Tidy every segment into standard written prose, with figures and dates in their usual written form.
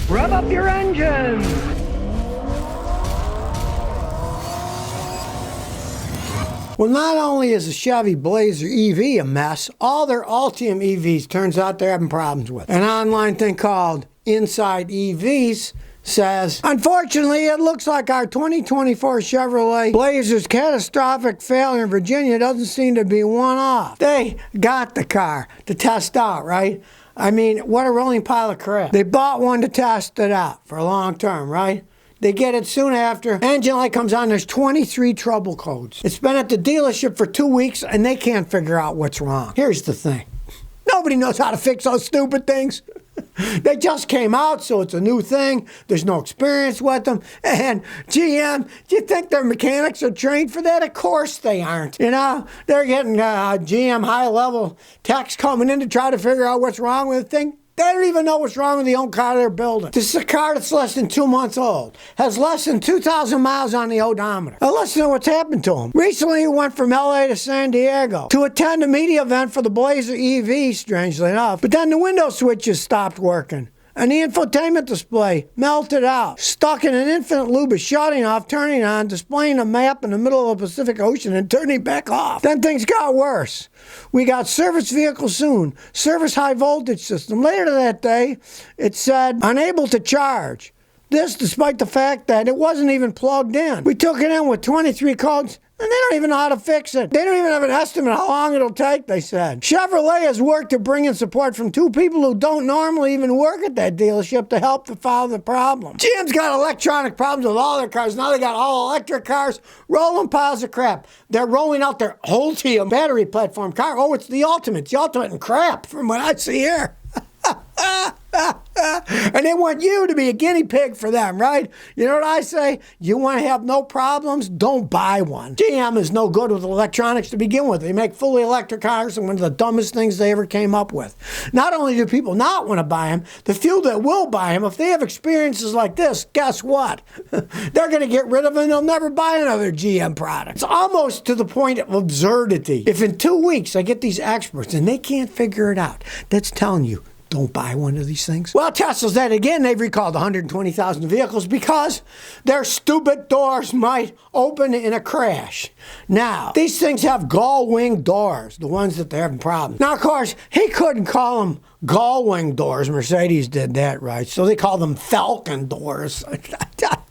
Rev up your engines! Well, not only is the Chevy Blazer EV a mess, all their Ultium EVs turns out they're having problems with. An online thing called Inside EVs says, unfortunately, it looks like our 2024 Chevrolet Blazer's catastrophic failure in Virginia doesn't seem to be one-off. They got the car to test out, right? I mean, what a rolling pile of crap. They bought one to test it out for a long term, right? They get it soon after. Engine light comes on, there's 23 trouble codes. It's been at the dealership for 2 weeks and they can't figure out what's wrong. Here's the thing. Nobody knows how to fix those stupid things. They just came out, so it's a new thing. There's no experience with them. And GM, do you think their mechanics are trained for that? Of course they aren't. You know, they're getting GM high-level techs coming in to try to figure out what's wrong with the thing. They don't even know what's wrong with the own car they're building. This is a car that's less than 2 months old, has less than 2,000 miles on the odometer. Now listen to what's happened to him. Recently he went from LA to San Diego to attend a media event for the Blazer EV, strangely enough. But then the window switches stopped working. And the infotainment display melted out, stuck in an infinite loop of shutting off, turning on, displaying a map in the middle of the Pacific Ocean, and turning back off. Then things got worse. We got service vehicle soon, service high voltage system. Later that day, it said, unable to charge. This despite the fact that it wasn't even plugged in. We took it in with 23 codes, and they don't even know how to fix it. They don't even have an estimate how long it'll take, they said. Chevrolet has worked to bring in support from 2 people who don't normally even work at that dealership to help to solve the problem. GM's got electronic problems with all their cars. Now they got all electric cars, rolling piles of crap. They're rolling out their Ultium battery platform car. Oh, it's the ultimate. It's the ultimate in crap from what I see here. And they want you to be a guinea pig for them, right? You know what I say? You want to have no problems? Don't buy one. GM is no good with electronics to begin with. They make fully electric cars and one of the dumbest things they ever came up with. Not only do people not want to buy them, the few that will buy them, if they have experiences like this, guess what? They're going to get rid of them and they'll never buy another GM product. It's almost to the point of absurdity. If in 2 weeks I get these experts and they can't figure it out, that's telling you, don't buy one of these things. Well, Tesla's at it again. They've recalled 120,000 vehicles because their stupid doors might open in a crash. Now, these things have gull-wing doors, the ones that they're having problems. Now, of course, he couldn't call them gull-wing doors. Mercedes did that, right? So they call them Falcon doors. At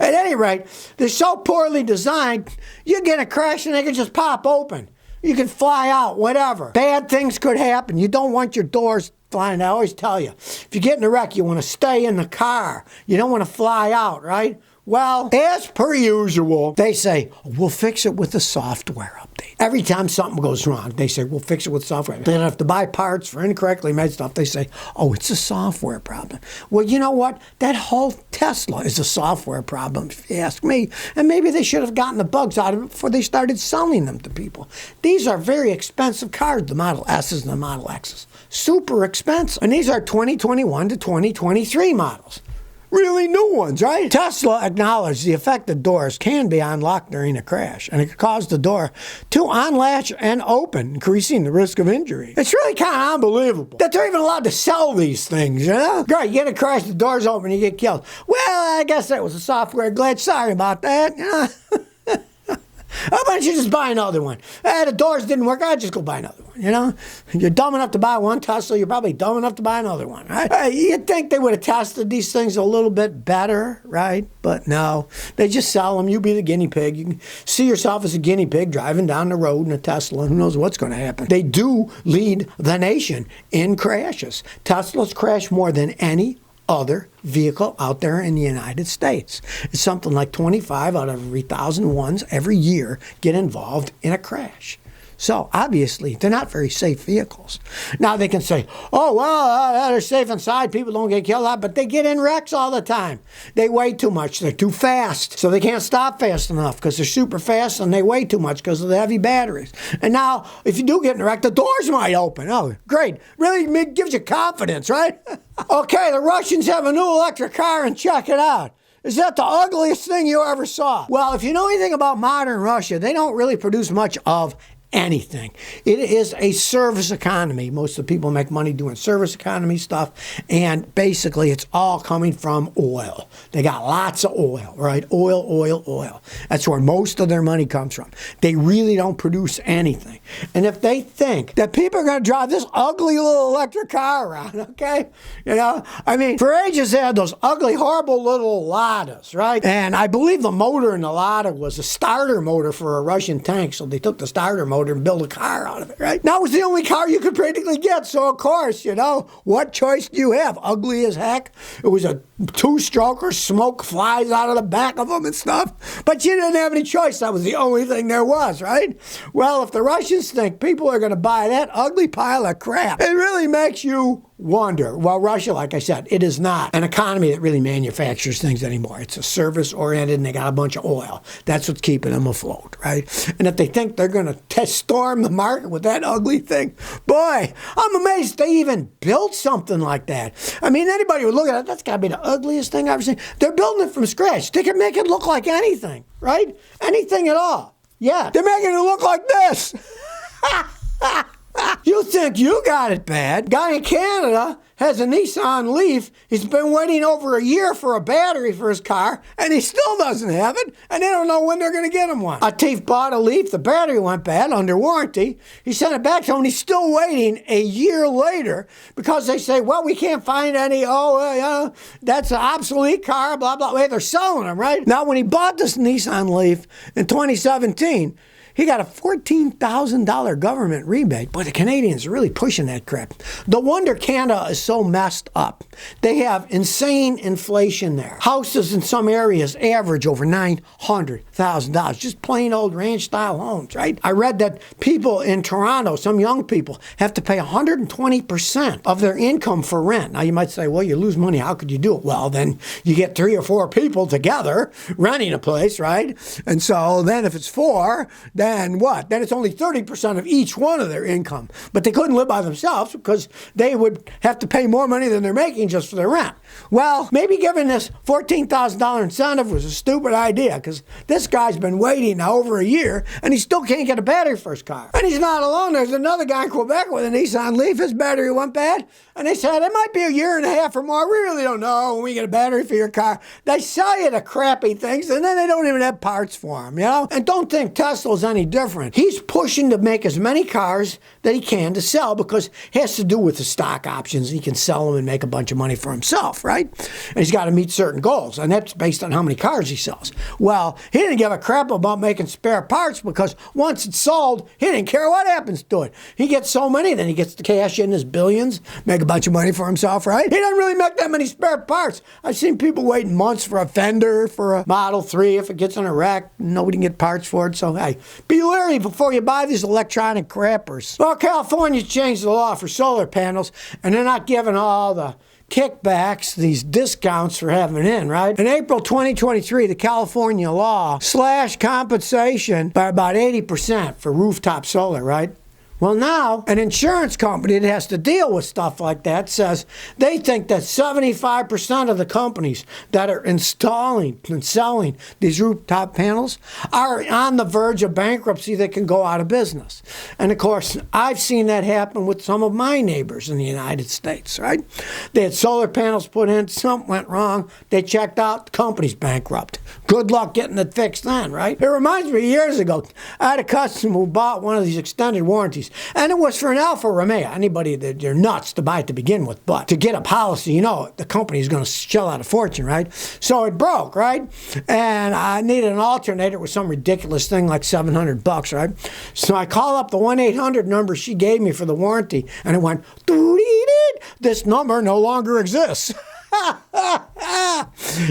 any rate, they're so poorly designed, you get a crash and they can just pop open. You can fly out, whatever. Bad things could happen. You don't want your doors flying. I always tell you, if you get in a wreck, you want to stay in the car. You don't want to fly out, right? Well, as per usual, they say, we'll fix it with a software update. Every time something goes wrong, they say, we'll fix it with software. They don't have to buy parts for incorrectly made stuff. They say, oh, it's a software problem. Well, you know what? That whole Tesla is a software problem, if you ask me. And maybe they should have gotten the bugs out of it before they started selling them to people. These are very expensive cars, the Model S's and the Model X's. Super expensive. And these are 2021 to 2023 models. Really new ones, right? Tesla acknowledged the affected doors can be unlocked during a crash, and it could cause the door to unlatch and open, increasing the risk of injury. It's really kind of unbelievable that they're even allowed to sell these things, you know? Great, you get a crash, the door's open, you get killed. Well, I guess that was a software glitch. Sorry about that, you know? How about you just buy another one? The doors didn't work. I'll just go buy another one, you know? You're dumb enough to buy one Tesla, you're probably dumb enough to buy another one, right? You'd think they would have tested these things a little bit better, right? But no, they just sell them. You be the guinea pig. You can see yourself as a guinea pig driving down the road in a Tesla. Who knows what's going to happen? They do lead the nation in crashes. Teslas crash more than any other vehicle out there in the United States. It's something like 25 out of every 1,000 ones every year get involved in a crash. So obviously, they're not very safe vehicles. Now they can say, oh, well, they're safe inside. People don't get killed out, but they get in wrecks all the time. They weigh too much. They're too fast. So they can't stop fast enough because they're super fast and they weigh too much because of the heavy batteries. And now, if you do get in a wreck, the doors might open. Oh, great. Really gives you confidence, right? Okay, the Russians have a new electric car and check it out. Is that the ugliest thing you ever saw? Well, if you know anything about modern Russia, they don't really produce much of anything. It is a service economy. Most of the people make money doing service economy stuff, and basically it's all coming from oil. They got lots of oil, right? Oil, oil, oil. That's where most of their money comes from. They really don't produce anything. And if they think that people are going to drive this ugly little electric car around, okay? You know, I mean, for ages they had those ugly, horrible little Ladas, right? And I believe the motor in the Lada was a starter motor for a Russian tank, so they took the starter motor and built a car out of it, right? That was the only car you could practically get, so of course, you know, what choice do you have? Ugly as heck. It was a two-stroker, smoke flies out of the back of them and stuff, but you didn't have any choice. That was the only thing there was, right? Well, if the Russians think people are going to buy that ugly pile of crap, it really makes you wonder. Well, Russia, like I said, it is not an economy that really manufactures things anymore. It's a service-oriented, and they got a bunch of oil. That's what's keeping them afloat, right? And if they think they're going to storm the market with that ugly thing, boy, I'm amazed they even built something like that. I mean, anybody would look at it, that's got to be the ugliest thing I've ever seen. They're building it from scratch. They can make it look like anything, right? Anything at all. Yeah, they're making it look like this. You think you got it bad. Guy in Canada has a Nissan Leaf. He's been waiting over a year for a battery for his car, and he still doesn't have it, and they don't know when they're going to get him one. A thief bought a Leaf. The battery went bad under warranty. He sent it back to him, and he's still waiting a year later because they say, well, we can't find any, that's an obsolete car, blah, blah, blah. They're selling them, right? Now, when he bought this Nissan Leaf in 2017, he got a $14,000 government rebate. Boy, the Canadians are really pushing that crap. No wonder Canada is so messed up. They have insane inflation there. Houses in some areas average over $900,000. Just plain old ranch-style homes, right? I read that people in Toronto, some young people, have to pay 120% of their income for rent. Now, you might say, well, you lose money. How could you do it? Well, then you get 3 or 4 people together renting a place, right? And so then if it's 4, then what? Then it's only 30% of each one of their income. But they couldn't live by themselves because they would have to pay more money than they're making just for their rent. Well, maybe giving this $14,000 incentive was a stupid idea because this guy's been waiting now over a year and he still can't get a battery for his car. And he's not alone. There's another guy in Quebec with a Nissan Leaf. His battery went bad. And they said, it might be a year and a half or more. We really don't know when we get a battery for your car. They sell you the crappy things, and then they don't even have parts for them, you know? And don't think Tesla's any different. He's pushing to make as many cars that he can to sell because it has to do with the stock options. He can sell them and make a bunch of money for himself, right? And he's got to meet certain goals, and that's based on how many cars he sells. Well, he didn't give a crap about making spare parts because once it's sold, he didn't care what happens to it. He gets so many, then he gets to cash in his billions, make a bunch of money for himself, right? He doesn't really make that many spare parts. I've seen people waiting months for a fender, for a Model 3. If it gets in a wreck, nobody can get parts for it. So, hey, be leery before you buy these electronic crappers. Well, California changed the law for solar panels, and they're not giving all the kickbacks, these discounts for having it in, right? In April 2023, the California law slashed compensation by about 80% for rooftop solar, right? Well, now, an insurance company that has to deal with stuff like that says they think that 75% of the companies that are installing and selling these rooftop panels are on the verge of bankruptcy that can go out of business. And, of course, I've seen that happen with some of my neighbors in the United States, right? They had solar panels put in, something went wrong, they checked out, the company's bankrupt. Good luck getting it fixed then, right? It reminds me, years ago, I had a customer who bought one of these extended warranties. And it was for an Alfa Romeo. Anybody that you're nuts to buy it to begin with. But to get a policy, you know, the company is going to shell out a fortune, right? So it broke, right? And I needed an alternator with some ridiculous thing like $700, right? So I call up the 1-800 number she gave me for the warranty, and it went, this number no longer exists.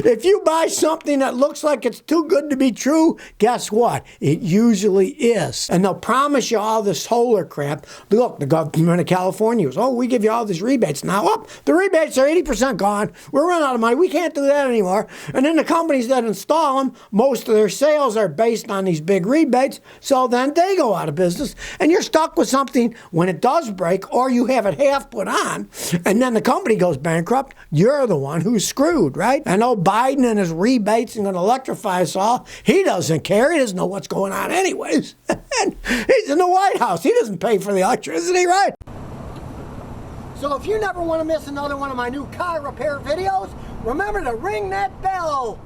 If you buy something that looks like it's too good to be true, guess what? It usually is. And they'll promise you all this solar crap. Look, the government of California was, we give you all these rebates. Now, the rebates are 80% gone. We're running out of money. We can't do that anymore. And then the companies that install them, most of their sales are based on these big rebates. So then they go out of business. And you're stuck with something when it does break, or you have it half put on, and then the company goes bankrupt. You're the one who's screwed, right? And oh, Biden and his rebates and going to electrify us all. He doesn't care. He doesn't know what's going on anyways. He's in the White House. He doesn't pay for the electricity, right? So if you never want to miss another one of my new car repair videos, remember to ring that bell.